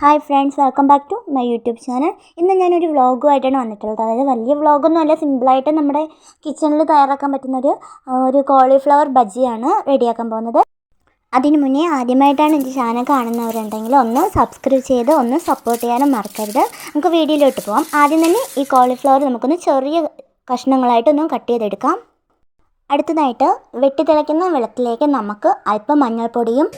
Hi friends, welcome back to my YouTube channel. ഇന്ന് ഞാനൊരു വ്ളോഗുമായിട്ടാണ് വന്നിട്ടുള്ളത്. അതായത് വലിയ വ്ളോഗൊന്നും അല്ല, സിമ്പിളായിട്ട് നമ്മുടെ കിച്ചണിൽ തയ്യാറാക്കാൻ പറ്റുന്നൊരു കോളിഫ്ലവർ ബജിയാണ് റെഡിയാക്കാൻ പോകുന്നത്. അതിന് മുന്നേ ആദ്യമായിട്ടാണ് എൻ്റെ ചാനൽ കാണുന്നവരുണ്ടെങ്കിൽ ഒന്ന് സബ്സ്ക്രൈബ് ചെയ്ത് ഒന്ന് സപ്പോർട്ട് ചെയ്യാനും മറക്കരുത്. നമുക്ക് വീഡിയോയിലോട്ട് പോകാം. ആദ്യം തന്നെ ഈ കോളിഫ്ലവർ നമുക്കൊന്ന് ചെറിയ കഷ്ണങ്ങളായിട്ടൊന്ന് കട്ട് ചെയ്തെടുക്കാം. അടുത്തതായിട്ട് വെട്ടിത്തിളയ്ക്കുന്ന വെള്ളത്തിലേക്ക് നമുക്ക് അല്പം മഞ്ഞൾപ്പൊടിയും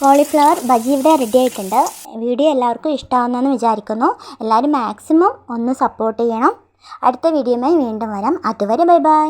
കോളിഫ്ലവർ ബജി ഇവിടെ റെഡി ആയിട്ടുണ്ട്. വീഡിയോ എല്ലാവർക്കും ഇഷ്ടമാവുമെന്ന് വിചാരിക്കുന്നു. എല്ലാവരും മാക്സിമം ഒന്ന് സപ്പോർട്ട് ചെയ്യണം. അടുത്ത വീഡിയോയുമായി വീണ്ടും വരാം. അതുവരെ ബൈ ബൈ.